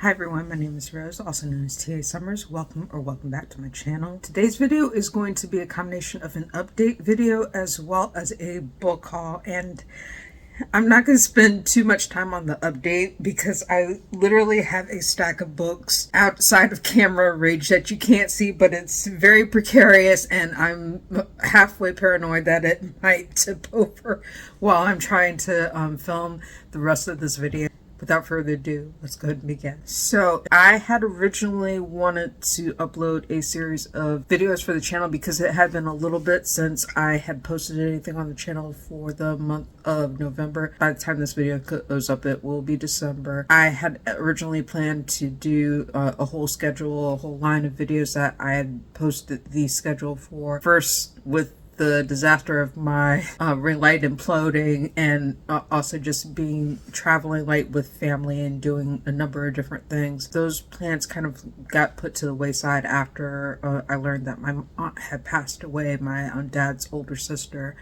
Hi everyone, my name is Rose, also known as TA Summers. Welcome back to my channel. Today's video is going to be a combination of an update video as well as a book haul, and I'm not going to spend too much time on the update because I literally have a stack of books outside of camera range that you can't see, but it's very precarious and I'm halfway paranoid that it might tip over while I'm trying to film the rest of this video. Without further ado, let's go ahead and begin. So I had originally wanted to upload a series of videos for the channel because it had been a little bit since I had posted anything on the channel for the month of November. By the time this video goes up, it will be December. I had originally planned to do a whole schedule, a whole line of videos that I had posted the schedule for. First with the disaster of my ring light imploding, and also just traveling light with family and doing a number of different things. Those plans kind of got put to the wayside after I learned that my aunt had passed away, my dad's older sister,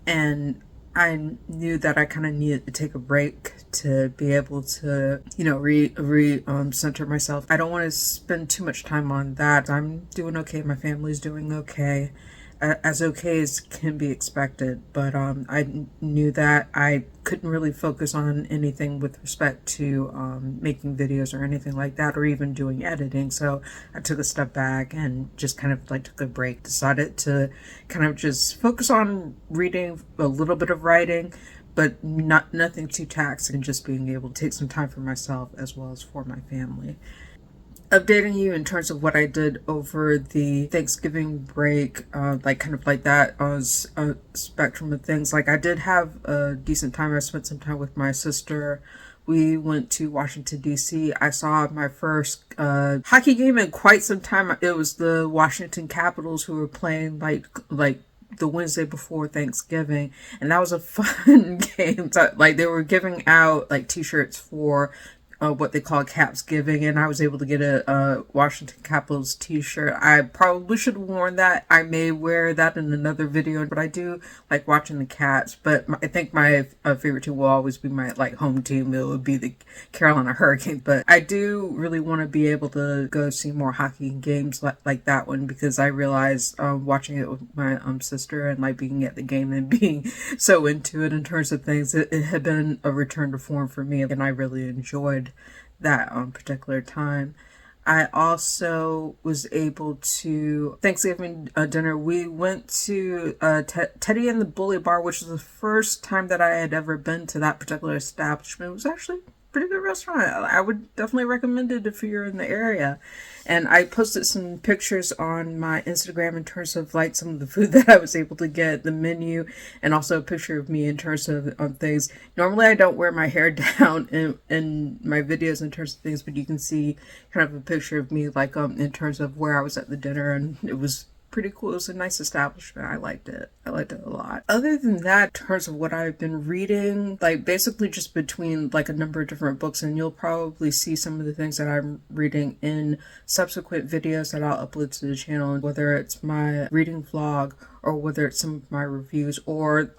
and I knew that I kind of needed to take a break to be able to, you know, center myself. I don't want to spend too much time on that. I'm doing okay. My family's doing okay. As okay as can be expected, but I knew that I couldn't really focus on anything with respect to making videos or anything like that, or even doing editing. So I took a step back and just kind of like took a break, decided to kind of just focus on reading, a little bit of writing, but nothing too taxing, just being able to take some time for myself as well as for my family. Updating you in terms of what I did over the Thanksgiving break, like kind of like that was a spectrum of things. Like I did have a decent time. I spent some time with my sister. We went to Washington, D.C. I saw my first hockey game in quite some time. It was the Washington Capitals who were playing like the Wednesday before Thanksgiving, and that was a fun game. So, like, they were giving out like t-shirts for what they call Caps Giving, and I was able to get a Washington Capitals t-shirt. I probably should have worn that. I may wear that in another video, but I do like watching the Caps. But I think my favorite team will always be my like home team. It would be the Carolina Hurricanes. But I do really want to be able to go see more hockey games like that one, because I realized watching it with my sister and like being at the game and being so into it in terms of things, it had been a return to form for me, and I really enjoyed that particular time. I also was able to, Thanksgiving dinner, we went to Teddy and the Bully Bar, which was the first time that I had ever been to that particular establishment. It was actually a pretty good restaurant. I would definitely recommend it if you're in the area. And I posted some pictures on my Instagram in terms of like some of the food that I was able to get, the menu, and also a picture of me in terms of things. Normally I don't wear my hair down in my videos in terms of things, but you can see kind of a picture of me like in terms of where I was at the dinner, and it was pretty cool. It was a nice establishment. I liked it a lot. Other than that, in terms of what I've been reading, like basically just between like a number of different books, and you'll probably see some of the things that I'm reading in subsequent videos that I'll upload to the channel, whether it's my reading vlog or whether it's some of my reviews or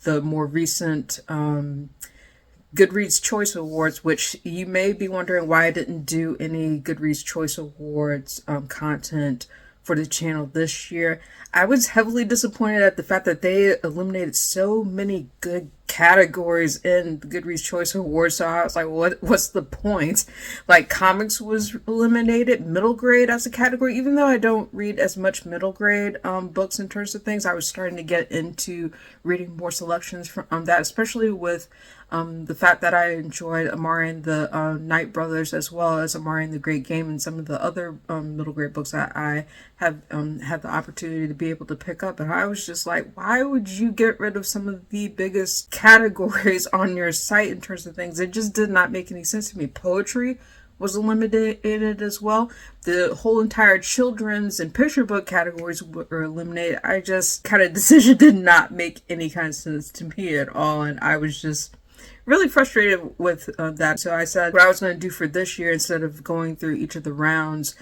the more recent Goodreads Choice Awards, which you may be wondering why I didn't do any Goodreads Choice Awards content for the channel this year. I was heavily disappointed at the fact that they eliminated so many good categories in the Goodreads Choice Awards. So I was like, what's the point? Like, comics was eliminated, middle grade as a category. Even though I don't read as much middle grade books in terms of things, I was starting to get into reading more selections from that, especially with the fact that I enjoyed Amari and the Knight Brothers, as well as Amari and the Great Game, and some of the other middle grade books that I have had the opportunity to be able to pick up. And I was just like, why would you get rid of some of the biggest categories on your site in terms of things? It just did not make any sense to me. Poetry was eliminated as well. The whole entire children's and picture book categories were eliminated. I just kind of decision did not make any kind of sense to me at all, and I was just really frustrated with that. So I said what I was going to do for this year, instead of going through each of the rounds,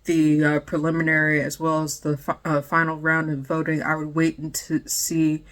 the preliminary as well as the final round of voting, I would wait to see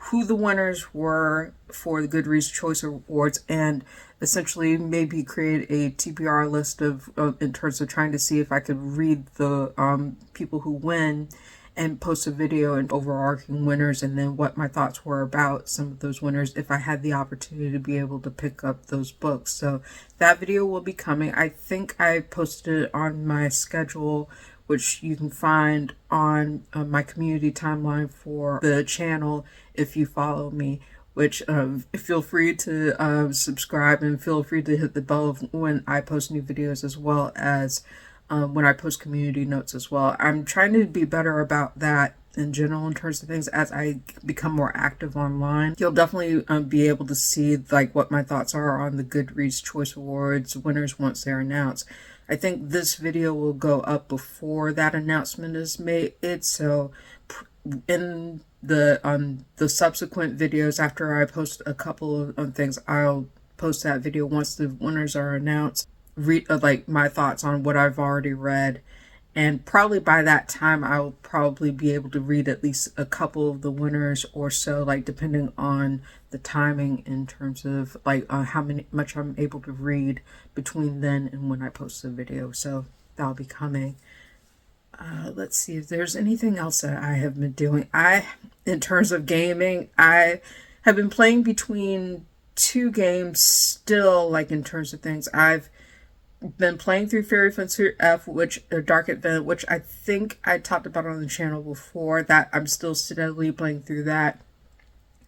who the winners were for the Goodreads Choice Awards, and essentially maybe create a TBR list of in terms of trying to see if I could read the people who win and post a video and overarching winners, and then what my thoughts were about some of those winners if I had the opportunity to be able to pick up those books. So that video will be coming. I think I posted it on my schedule, which you can find on my community timeline for the channel if you follow me, which feel free to subscribe and feel free to hit the bell when I post new videos, as well as when I post community notes as well. I'm trying to be better about that in general in terms of things as I become more active online. You'll definitely be able to see like what my thoughts are on the Goodreads Choice Awards winners once they're announced. I think this video will go up before that announcement is made, so in the subsequent videos after I post a couple of things, I'll post that video once the winners are announced, like my thoughts on what I've already read, and probably by that time I'll probably be able to read at least a couple of the winners or so, like depending on the timing in terms of like how much I'm able to read between then and when I post the video. So that'll be coming. Let's see if there's anything else that I have been doing. In terms of gaming, I have been playing between two games still, like in terms of things. I've been playing through Fairy Fencer F, which Dark Advent, which I think I talked about on the channel before. That I'm still steadily playing through that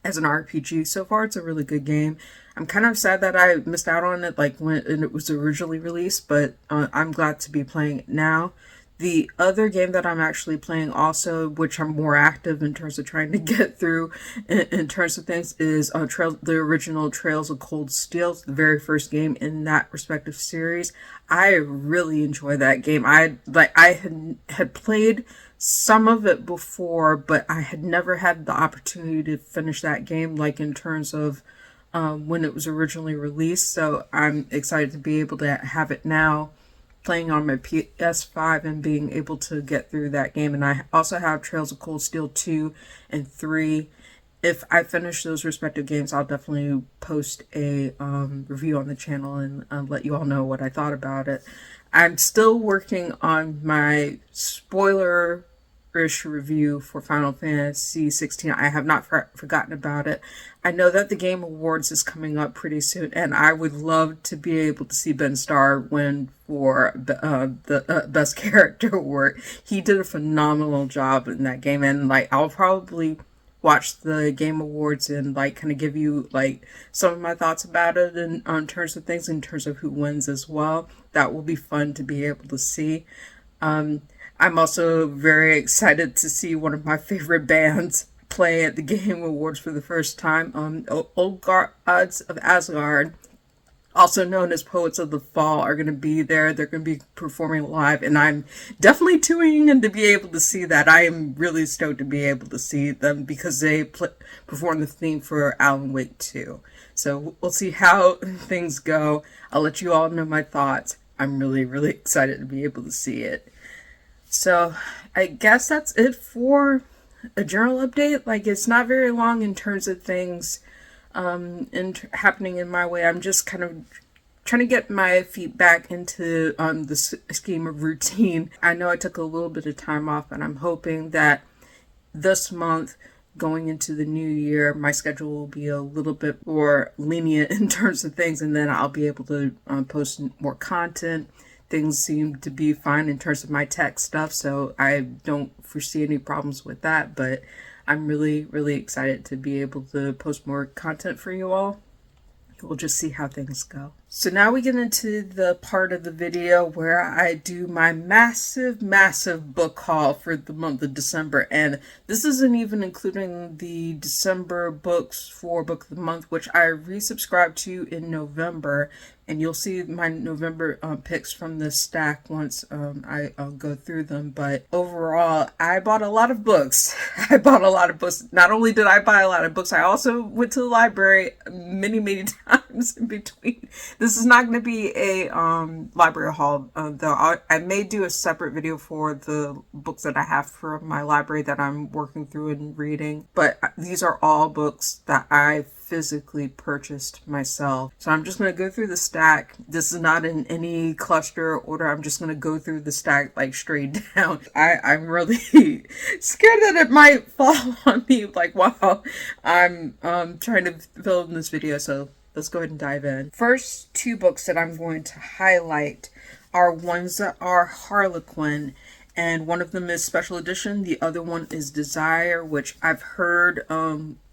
as an RPG. So far, it's a really good game. I'm kind of sad that I missed out on it, like when it was originally released, but I'm glad to be playing it now. The other game that I'm actually playing also, which I'm more active in terms of trying to get through in terms of things, is the original Trails of Cold Steel, the very first game in that respective series. I really enjoy that game. I had played some of it before, but I had never had the opportunity to finish that game, like in terms of when it was originally released. So I'm excited to be able to have it now, playing on my PS5 and being able to get through that game. And I also have Trails of Cold Steel 2 and 3. If I finish those respective games, I'll definitely post a review on the channel and let you all know what I thought about it. I'm still working on my spoiler-ish review for Final Fantasy 16. I have not forgotten about it. I know that the Game Awards is coming up pretty soon, and I would love to be able to see Ben Starr win for the Best Character Award. He did a phenomenal job in that game, and like I'll probably watch the Game Awards and like kind of give you like some of my thoughts about it in terms of things, in terms of who wins as well. That will be fun to be able to see. I'm also very excited to see one of my favorite bands play at the Game Awards for the first time. Old Gods of Asgard, also known as Poets of the Fall, are going to be there. They're going to be performing live, and I'm definitely tuning in to be able to see that. I am really stoked to be able to see them because they perform the theme for Alan Wake 2. So we'll see how things go. I'll let you all know my thoughts. I'm really, really excited to be able to see it. So I guess that's it for a journal update. Like, it's not very long in terms of things happening in my way. I'm just kind of trying to get my feet back into the scheme of routine. I know I took a little bit of time off, and I'm hoping that this month, going into the new year, my schedule will be a little bit more lenient in terms of things, and then I'll be able to post more content. Things seem to be fine in terms of my tech stuff, so I don't foresee any problems with that, but I'm really, really excited to be able to post more content for you all. We'll just see how things go. So now we get into the part of the video where I do my massive, massive book haul for the month of December. And this isn't even including the December books for Book of the Month, which I resubscribed to in November. And you'll see my November picks from this stack once I'll go through them. But overall, I bought a lot of books. I bought a lot of books. Not only did I buy a lot of books, I also went to the library many, many times. items in between. This is not going to be a library haul, though I may do a separate video for the books that I have from my library that I'm working through and reading. But these are all books that I physically purchased myself. So I'm just going to go through the stack. This is not in any cluster order. I'm just going to go through the stack like straight down. I'm really scared that it might fall on me like while I'm trying to film this video. So let's go ahead and dive in. First two books that I'm going to highlight are ones that are Harlequin. And one of them is Special Edition. The other one is Desire, which I've heard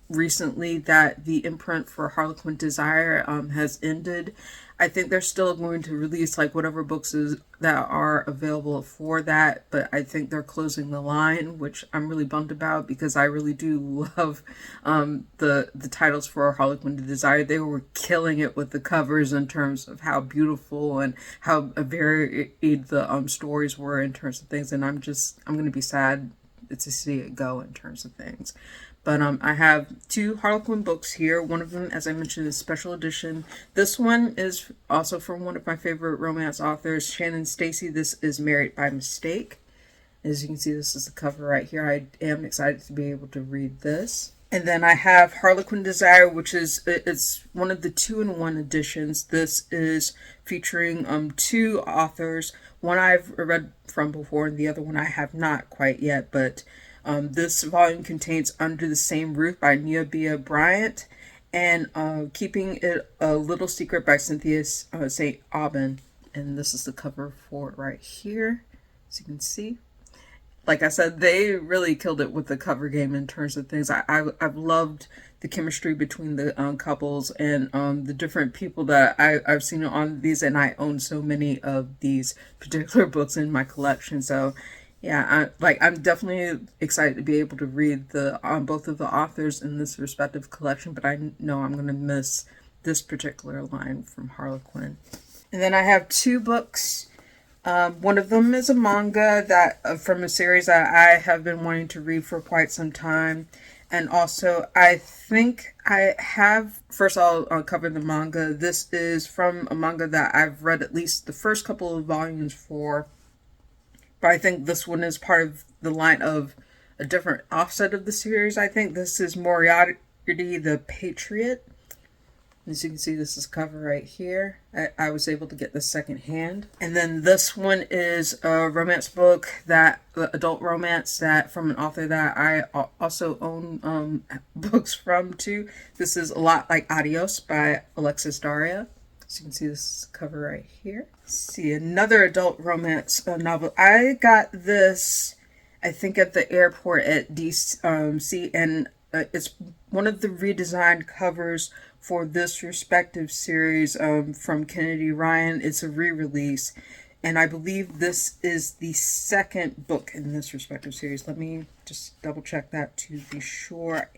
recently that the imprint for Harlequin Desire has ended. I think they're still going to release like whatever books that are available for that, but I think they're closing the line, which I'm really bummed about because I really do love the titles for Harlequin Desire. They were killing it with the covers in terms of how beautiful and how varied the stories were in terms of things, and I'm going to be sad to see it go in terms of things. But I have two Harlequin books here. One of them, as I mentioned, is Special Edition. This one is also from one of my favorite romance authors, Shannon Stacy. This is Married by Mistake. As you can see, this is the cover right here. I am excited to be able to read this. And then I have Harlequin Desire, which is, it's one of the 2-in-1 editions. This is featuring two authors. One I've read from before, and the other one I have not quite yet, but this volume contains Under the Same Roof by Neobia Bryant and Keeping It a Little Secret by Cynthia St. Aubin. And this is the cover for it right here, as you can see. Like I said, they really killed it with the cover game in terms of things. I've loved the chemistry between the couples and the different people that I've seen on these, and I own so many of these particular books in my collection. So yeah, I'm definitely excited to be able to read both of the authors in this respective collection, but I know I'm going to miss this particular line from Harlequin. And then I have two books. One of them is a manga that from a series that I have been wanting to read for quite some time. And also, I think I have, first I'll cover the manga. This is from a manga that I've read at least the first couple of volumes for. But I think this one is part of the line of a different offset of the series. I think this is Moriarty the Patriot. As you can see, this is cover right here. I was able to get this secondhand. And then this one is a romance book, adult romance, that from an author that I also own books from too. This is A Lot Like Adios by Alexis Daria. So you can see this cover right here. See, another adult romance novel. I got this, I think, at the airport at DC, and it's one of the redesigned covers for this respective series from Kennedy Ryan. It's a re-release, and I believe this is the second book in this respective series. Let me just double check that to be sure.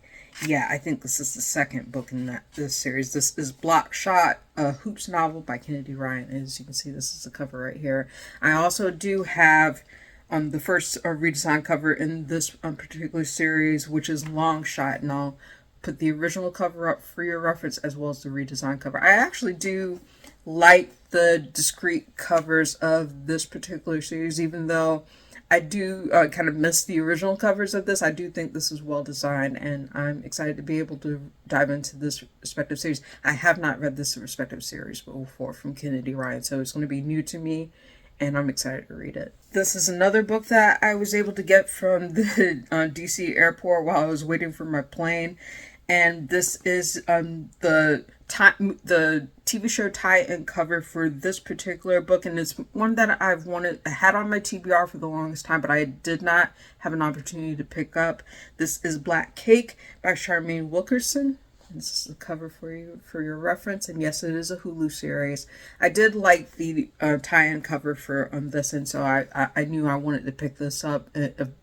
Yeah, I think this is the second book in this series. This is Block Shot, a Hoops novel by Kennedy Ryan. As you can see, this is the cover right here. I also do have the first redesigned cover in this particular series, which is Long Shot, and I'll put the original cover up for your reference as well as the redesigned cover. I actually do like the discrete covers of this particular series, even though I do kind of miss the original covers of this. I do think this is well designed, and I'm excited to be able to dive into this respective series. I have not read this respective series before from Kennedy Ryan, so it's going to be new to me, and I'm excited to read it. This is another book that I was able to get from the DC airport while I was waiting for my plane, and this is the TV show tie-in cover for this particular book, and it's one that I had on my TBR for the longest time, but I did not have an opportunity to pick up. This is Black Cake by Charmaine Wilkerson. This is the cover for your reference, and yes, it is a Hulu series. I did like the tie-in cover for this, and so I knew I wanted to pick this up,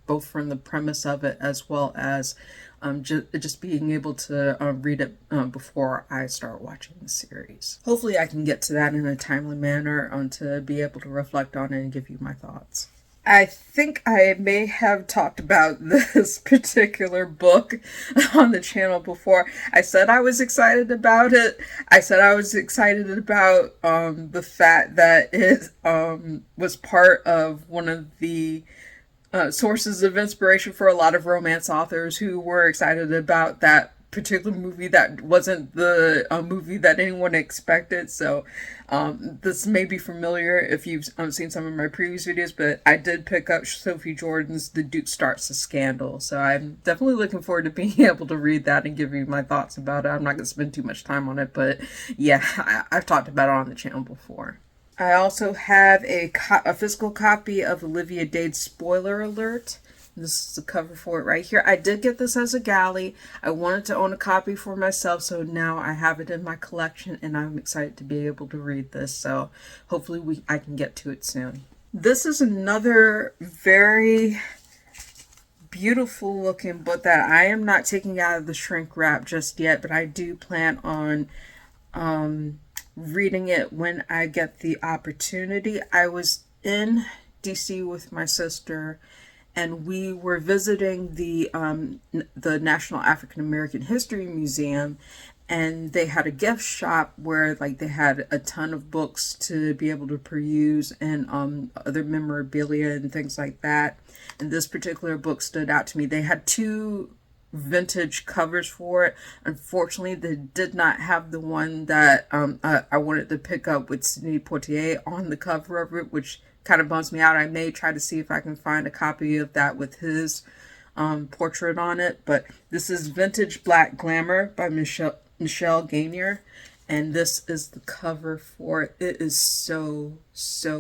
both from the premise of it as well as just being able to read it before I start watching the series. Hopefully I can get to that in a timely manner to be able to reflect on it and give you my thoughts. I think I may have talked about this particular book on the channel before. I said I was excited about it. I said I was excited about the fact that it was part of one of the sources of inspiration for a lot of romance authors who were excited about that particular movie that wasn't the movie that anyone expected. So this may be familiar if you've seen some of my previous videos, but I did pick up Sophie Jordan's The Duke Starts a Scandal. So I'm definitely looking forward to being able to read that and give you my thoughts about it. I'm not going to spend too much time on it, but yeah, I've talked about it on the channel before. I also have a physical copy of Olivia Dade's Spoiler Alert. This is the cover for it right here. I did get this as a galley. I wanted to own a copy for myself, so now I have it in my collection, and I'm excited to be able to read this. So hopefully I can get to it soon. This is another very beautiful looking book that I am not taking out of the shrink wrap just yet, but I do plan on reading it when I get the opportunity. I was in DC with my sister, and we were visiting the National African American History Museum, and they had a gift shop where like they had a ton of books to be able to peruse and other memorabilia and things like that. And this particular book stood out to me. They had two vintage covers for it. Unfortunately, they did not have the one that I wanted to pick up with Sidney Poitier on the cover of it, which kind of bums me out. I may try to see if I can find a copy of that with his portrait on it. But this is Vintage Black Glamour by Michelle Gaynor, and this is the cover for it. It is so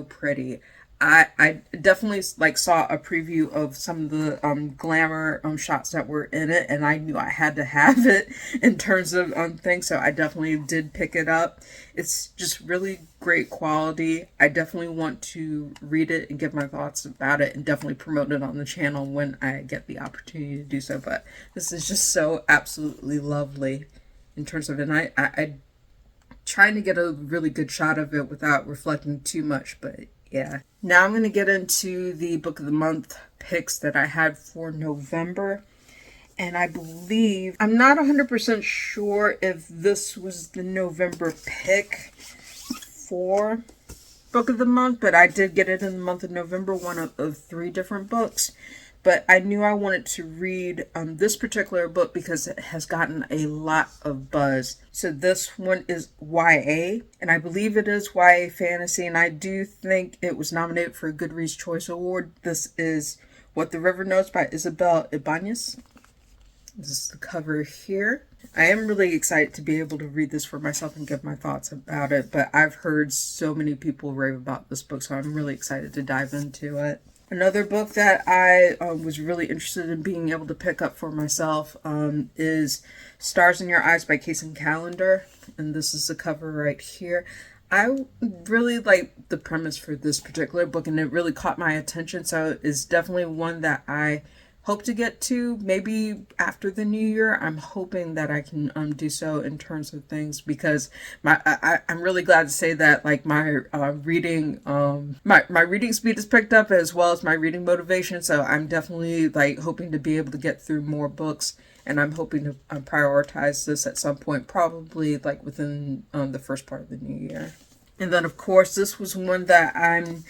pretty. I definitely like saw a preview of some of the glamour shots that were in it, and I knew I had to have it in terms of things, so I definitely did pick it up. It's just really great quality. I definitely want to read it and give my thoughts about it, and definitely promote it on the channel when I get the opportunity to do so. But this is just so absolutely lovely in terms of it. And I trying to get a really good shot of it without reflecting too much, but yeah. Now I'm going to get into the book of the month picks that I had for November. And I believe, I'm not 100% sure if this was the November pick for book of the month, but I did get it in the month of November, one of three different books. But I knew I wanted to read this particular book because it has gotten a lot of buzz. So this one is YA, and I believe it is YA fantasy, and I do think it was nominated for a Goodreads Choice Award. This is What the River Knows by Isabel Ibanez. This is the cover here. I am really excited to be able to read this for myself and give my thoughts about it, but I've heard so many people rave about this book, so I'm really excited to dive into it. Another book that I was really interested in being able to pick up for myself is Stars in Your Eyes by Kacen Callender. And this is the cover right here. I really like the premise for this particular book, and it really caught my attention. So it's definitely one that I hope to get to maybe after the new year. I'm hoping that I can do so in terms of things, because I'm really glad to say that like my reading my reading speed is picked up, as well as my reading motivation. So I'm definitely like hoping to be able to get through more books, and I'm hoping to prioritize this at some point, probably like within the first part of the new year. And then of course this was one that I'm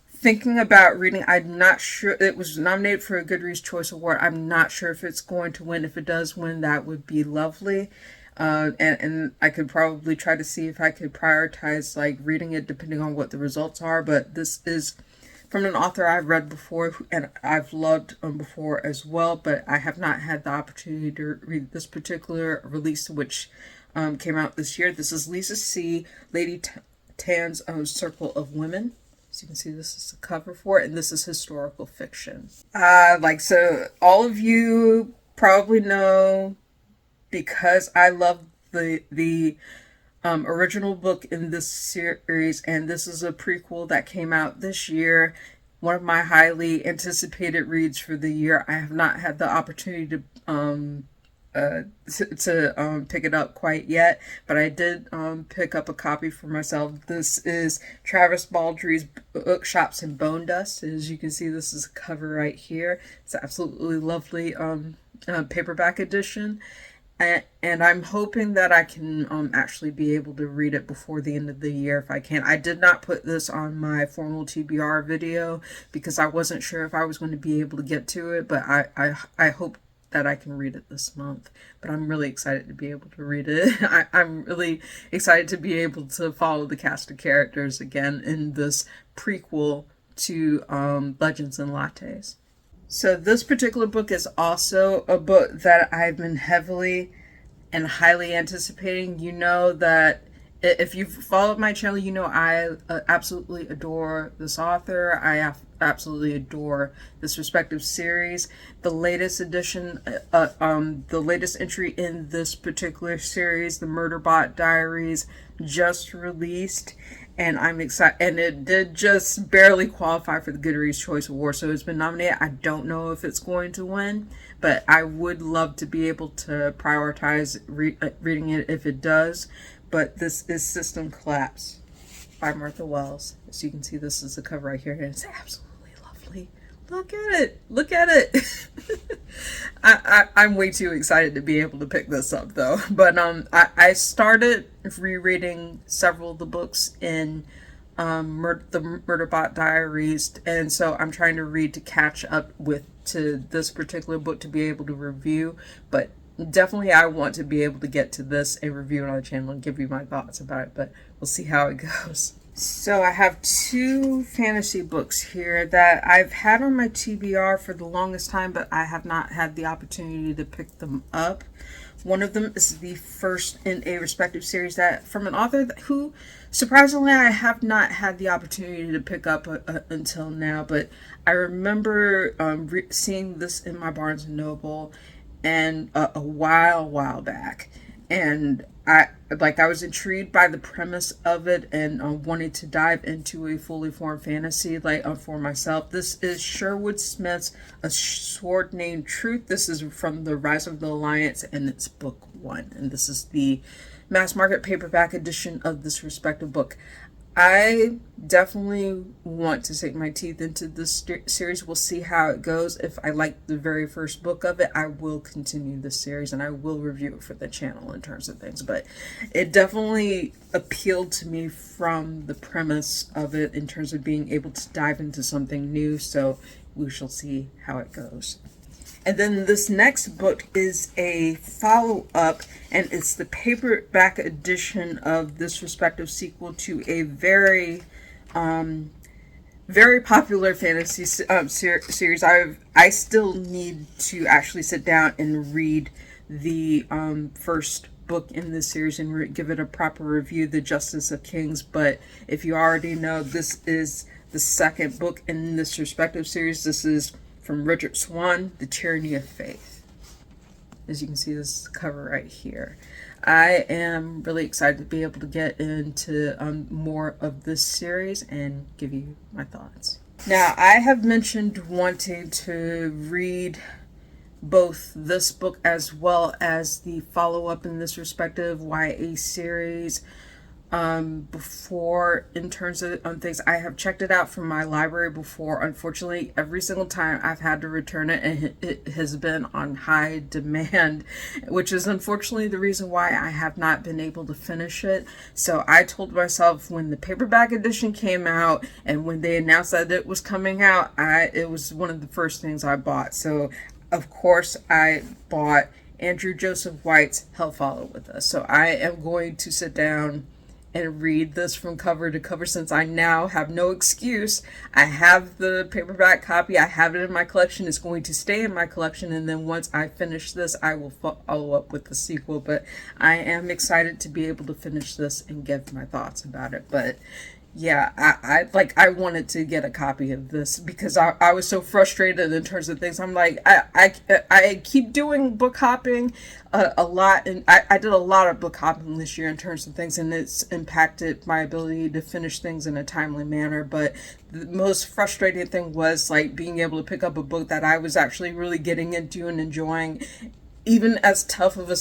thinking about reading. I'm not sure. It was nominated for a Goodreads Choice Award. I'm not sure if it's going to win. If it does win, that would be lovely. And I could probably try to see if I could prioritize like reading it depending on what the results are. But this is from an author I've read before and I've loved before as well. But I have not had the opportunity to read this particular release, which came out this year. This is Lisa C. Lady Tan's Circle of Women. As you can see, this is the cover for it, and this is historical fiction. So all of you probably know, because I love the original book in this series, and this is a prequel that came out this year. One of my highly anticipated reads for the year. I have not had the opportunity to pick it up quite yet, but I did pick up a copy for myself. This is Travis Baldry's Bookshops and Bone Dust. As you can see, this is a cover right here. It's absolutely lovely paperback edition. And I'm hoping that I can actually be able to read it before the end of the year if I can. I did not put this on my formal TBR video because I wasn't sure if I was going to be able to get to it, but I hope that I can read it this month. But I'm really excited to be able to read it. I'm really excited to be able to follow the cast of characters again in this prequel to Legends and Lattes. So this particular book is also a book that I've been heavily and highly anticipating. You know that if you've followed my channel, you know I absolutely adore this author. I absolutely adore this respective series. The latest edition, the latest entry in this particular series, the Murderbot Diaries, just released. And I'm excited, and it did just barely qualify for the Goodreads Choice Award, so it's been nominated. I don't know if it's going to win, but I would love to be able to prioritize reading it if it does. But this is System Collapse by Martha Wells. As you can see, this is the cover right here, and it's absolutely lovely. Look at it. Look at it. I'm way too excited to be able to pick this up, though. But I started rereading several of the books in the Murderbot Diaries, and so I'm trying to read to catch up to this particular book to be able to review. But definitely I want to be able to get to this and review it on the channel and give you my thoughts about it, but we'll see how it goes. So I have two fantasy books here that I've had on my TBR for the longest time, but I have not had the opportunity to pick them up. One of them is the first in a respective series that from an author who, surprisingly, I have not had the opportunity to pick up until now, but I remember seeing this in my Barnes & Noble and a while back, and I was intrigued by the premise of it and wanted to dive into a fully formed fantasy for myself. This is Sherwood Smith's A Sword Named Truth. This is from the Rise of the Alliance, and it's book 1, and this is the mass market paperback edition of this respective book. I definitely want to sink my teeth into this series. We'll see how it goes. If I like the very first book of it, I will continue this series and I will review it for the channel in terms of things. But it definitely appealed to me from the premise of it in terms of being able to dive into something new. So we shall see how it goes. And then this next book is a follow-up, and it's the paperback edition of this respective sequel to a very popular fantasy series. I still need to actually sit down and read the first book in this series and give it a proper review, The Justice of Kings. But if you already know, this is the second book in this respective series. This is from Richard Swan, The Tyranny of Faith. As you can see, this cover right here. I am really excited to be able to get into more of this series and give you my thoughts. Now, I have mentioned wanting to read both this book as well as the follow-up in this respective YA series before. In terms of things, I have checked it out from my library before. Unfortunately, every single time I've had to return it, and it has been on high demand, which is unfortunately the reason why I have not been able to finish it. So I told myself when the paperback edition came out and when they announced that it was coming out, it was one of the first things I bought. So of course I bought Andrew Joseph White's Hell Follow With Us. So I am going to sit down and read this from cover to cover, since I now have no excuse. I have the paperback copy. I have it in my collection. It's going to stay in my collection. And then once I finish this, I will follow up with the sequel. But I am excited to be able to finish this and give my thoughts about it. But yeah, I wanted to get a copy of this because I was so frustrated in terms of things. I'm like, I keep doing book hopping a lot, and I did a lot of book hopping this year in terms of things, and it's impacted my ability to finish things in a timely manner. But the most frustrating thing was like being able to pick up a book that I was actually really getting into and enjoying, even as tough of a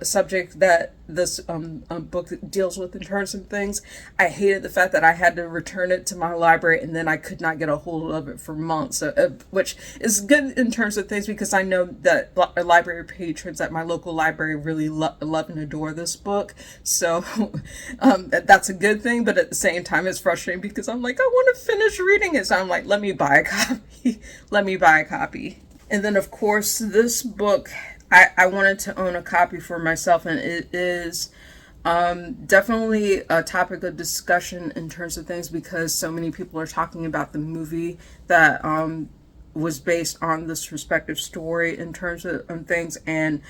subject that this book deals with in terms of things, I hated the fact that I had to return it to my library and then I could not get a hold of it for months, which is good in terms of things because I know that library patrons at my local library really love and adore this book. So that's a good thing, but at the same time it's frustrating because I'm like, I want to finish reading it. So I'm like, let me buy a copy. Let me buy a copy. And then, of course, this book, I wanted to own a copy for myself, and it is definitely a topic of discussion in terms of things because so many people are talking about the movie that was based on this respective story in terms of things. And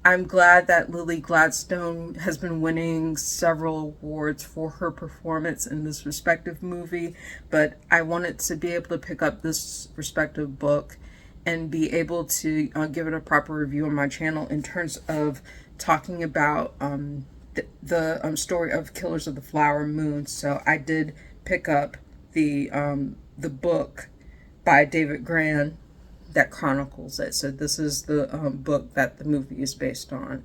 I'm glad that Lily Gladstone has been winning several awards for her performance in this respective movie, but I wanted to be able to pick up this respective book and be able to give it a proper review on my channel in terms of talking about the story of Killers of the Flower Moon. So I did pick up the book by David Grann that chronicles it. So this is the book that the movie is based on.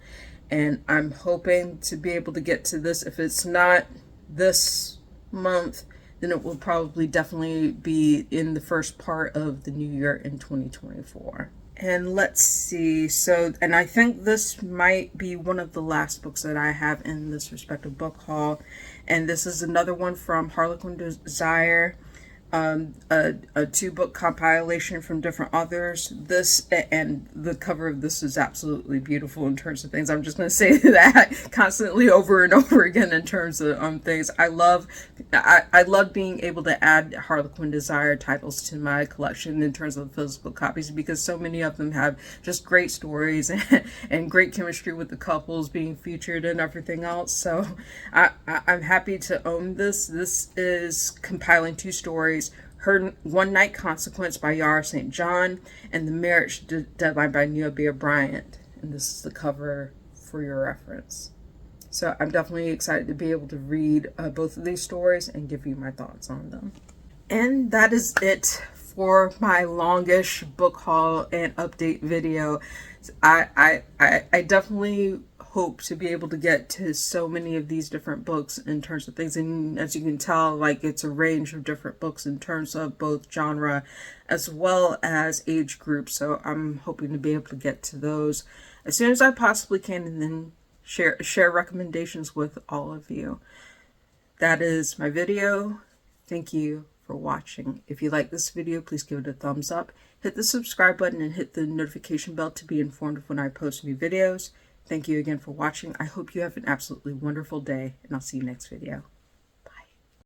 And I'm hoping to be able to get to this. If it's not this month, then it will probably definitely be in the first part of the new year in 2024. And let's see, so, and I think this might be one of the last books that I have in this respective book haul. And this is another one from Harlequin Desire, a 2-book compilation from different authors. This, and the cover of this is absolutely beautiful in terms of things. I'm just going to say that constantly over and over again in terms of things. I love being able to add Harlequin Desire titles to my collection in terms of physical copies because so many of them have just great stories and great chemistry with the couples being featured and everything else. So I'm happy to own this. This is compiling 2 stories: Her One Night Consequence by Yara St. John and The Marriage Deadline by Nia Beer Bryant. And this is the cover for your reference. So I'm definitely excited to be able to read both of these stories and give you my thoughts on them. And that is it for my longish book haul and update video. I definitely hope to be able to get to so many of these different books in terms of things, and as you can tell, like, it's a range of different books in terms of both genre as well as age group. So I'm hoping to be able to get to those as soon as I possibly can and then share recommendations with all of you. That is my video. Thank you for watching. If you like this video, please give it a thumbs up, hit the subscribe button, and hit the notification bell to be informed of when I post new videos. Thank you again for watching. I hope you have an absolutely wonderful day, and I'll see you next video.